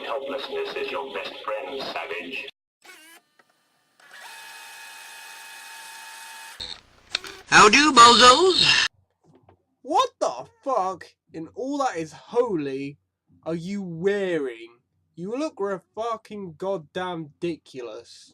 helplessness is your best friend, savage. How do, bozos? What the fuck in all that is holy are you wearing? You look fucking goddamn ridiculous.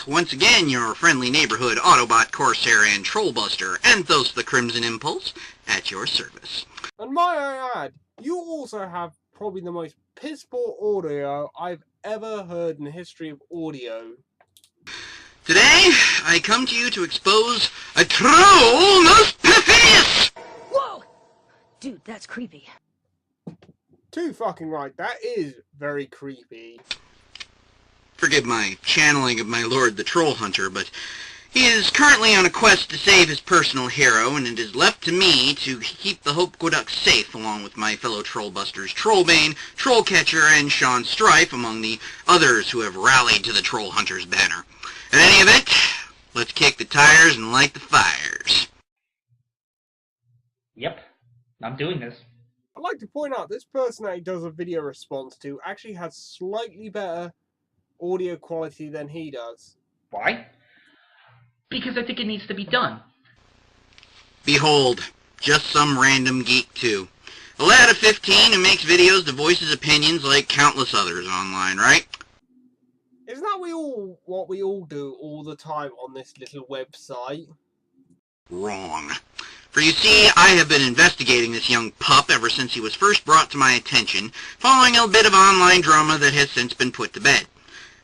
Once again, your friendly neighborhood Autobot, Corsair, and Trollbuster, Anthos the Crimson Impulse, at your service. And might I add, you also have probably the most piss-poor audio I've ever heard in the history of audio. Today, I come to you to expose a troll most perfidious! Whoa! Dude, that's creepy. Too fucking right, that is very creepy. Forgive my channeling of my lord the Troll Hunter, but he is currently on a quest to save his personal hero, and it is left to me to keep the Hopequeduct safe, along with my fellow Trollbusters Trollbane, Trollcatcher, and Sean Strife, among the others who have rallied to the Troll Hunter's banner. In any event, let's kick the tires and light the fires. Yep, I'm doing this. I'd like to point out, this person that he does a video response to actually has slightly better audio quality than he does. Why? Because I think it needs to be done. Behold, just some random geek too. A lad of 15 who makes videos to voice his opinions like countless others online, right? Isn't that what we all do all the time on this little website? Wrong. For you see, I have been investigating this young pup ever since he was first brought to my attention, following a bit of online drama that has since been put to bed.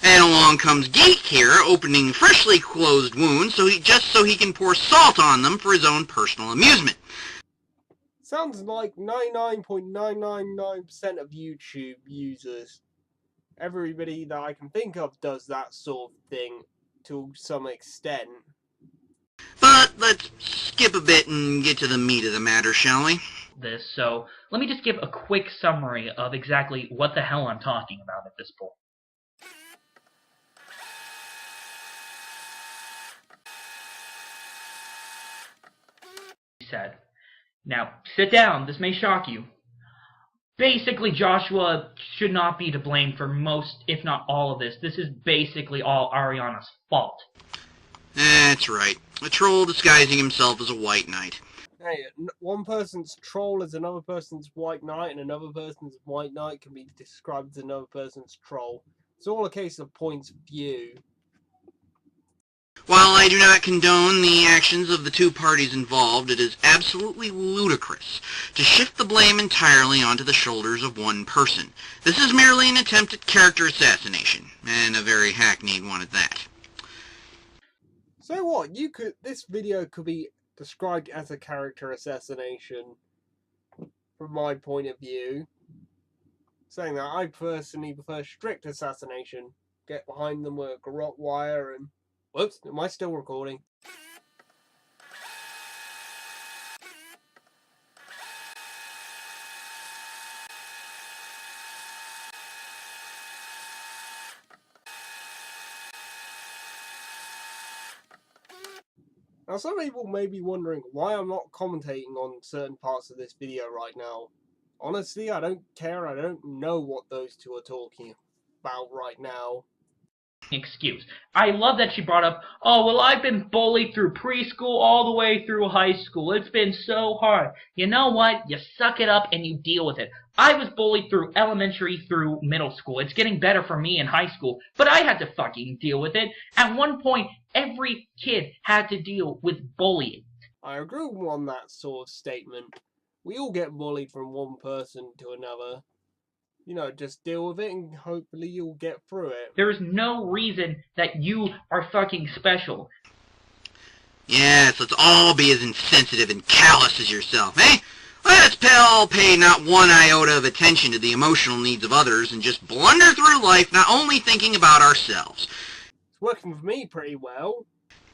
And along comes Geek here, opening freshly closed wounds just so he can pour salt on them for his own personal amusement. Sounds like 99.999% of YouTube users. Everybody that I can think of does that sort of thing to some extent. But let's skip a bit and get to the meat of the matter, shall we? So let me just give a quick summary of exactly what the hell I'm talking about at this point. He said, "Now, sit down, this may shock you. Basically, Joshua should not be to blame for most, if not all of this. This is basically all Ariana's fault." That's right. A troll disguising himself as a white knight. Hey, one person's troll is another person's white knight, and another person's white knight can be described as another person's troll. It's all a case of points of view. While I do not condone the actions of the two parties involved, it is absolutely ludicrous to shift the blame entirely onto the shoulders of one person. This is merely an attempt at character assassination, and a very hackneyed one at that. So what? This video could be described as a character assassination, from my point of view. Saying that, I personally prefer strict assassination. Get behind them with a garrote wire and... Whoops, am I still recording? Now, some people may be wondering why I'm not commentating on certain parts of this video right now. Honestly, I don't care. I don't know what those two are talking about right now. Excuse. I love that she brought up, "Oh, well, I've been bullied through preschool all the way through high school. It's been so hard." You know what? You suck it up and you deal with it. I was bullied through elementary through middle school. It's getting better for me in high school, but I had to fucking deal with it. At one point, every kid had to deal with bullying. I agree on that sort of statement. We all get bullied from one person to another. You know, just deal with it and hopefully you'll get through it. There is no reason that you are fucking special. Yes, let's all be as insensitive and callous as yourself, eh? Let's all pay not one iota of attention to the emotional needs of others and just blunder through life not only thinking about ourselves. It's working for me pretty well.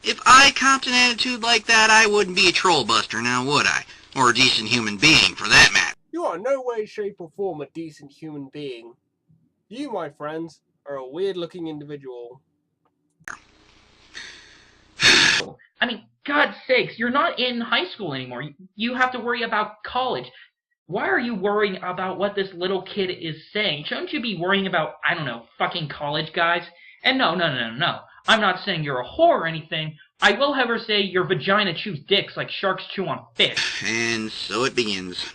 If I copped an attitude like that, I wouldn't be a trollbuster, now would I? Or a decent human being, for that matter. You are in no way, shape, or form a decent human being. You, my friends, are a weird-looking individual. I mean, God's sakes, you're not in high school anymore. You have to worry about college. Why are you worrying about what this little kid is saying? Shouldn't you be worrying about, I don't know, fucking college guys? And no. I'm not saying you're a whore or anything. I will, however, say your vagina chews dicks like sharks chew on fish. And so it begins.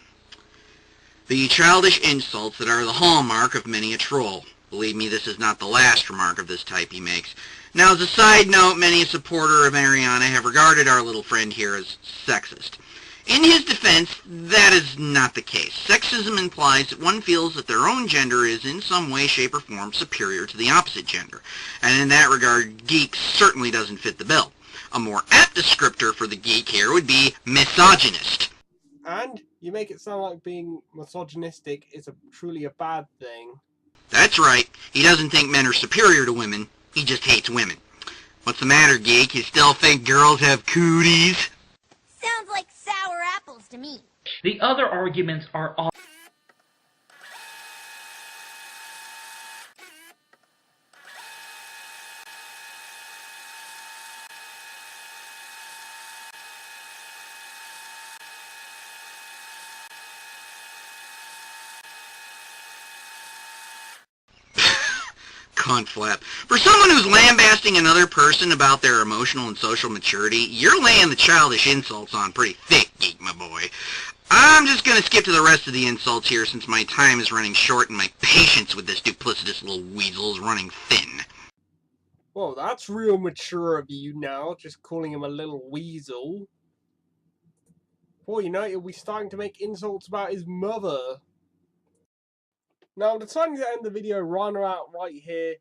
The childish insults that are the hallmark of many a troll. Believe me, this is not the last remark of this type he makes. Now, as a side note, many a supporter of Ariana have regarded our little friend here as sexist. In his defense, that is not the case. Sexism implies that one feels that their own gender is in some way, shape, or form superior to the opposite gender. And in that regard, geek certainly doesn't fit the bill. A more apt descriptor for the geek here would be misogynist. And you make it sound like being misogynistic is truly a bad thing. That's right. He doesn't think men are superior to women. He just hates women. What's the matter, geek? You still think girls have cooties? Sounds like sour apples to me. The other arguments are all Cunt flap. For someone who's lambasting another person about their emotional and social maturity, you're laying the childish insults on pretty thick, geek, my boy. I'm just gonna skip to the rest of the insults here since my time is running short and my patience with this duplicitous little weasel is running thin. Well, that's real mature of you now, just calling him a little weasel. Before you know it, he'll be starting to make insults about his mother. Now, I'm deciding to end the video right here.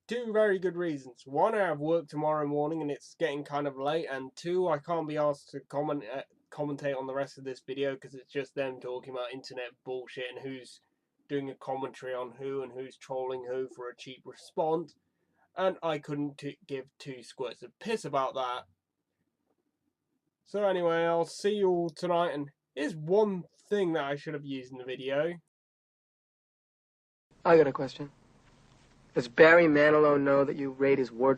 Two very good reasons. One, I have work tomorrow morning and it's getting kind of late. And two, I can't be asked to commentate on the rest of this video because it's just them talking about internet bullshit and who's doing a commentary on who and who's trolling who for a cheap response. And I couldn't give two squirts of piss about that. So anyway, I'll see you all tonight. And here's one thing that I should have used in the video. I got a question. Does Barry Manilow know that you raid his wardrobe?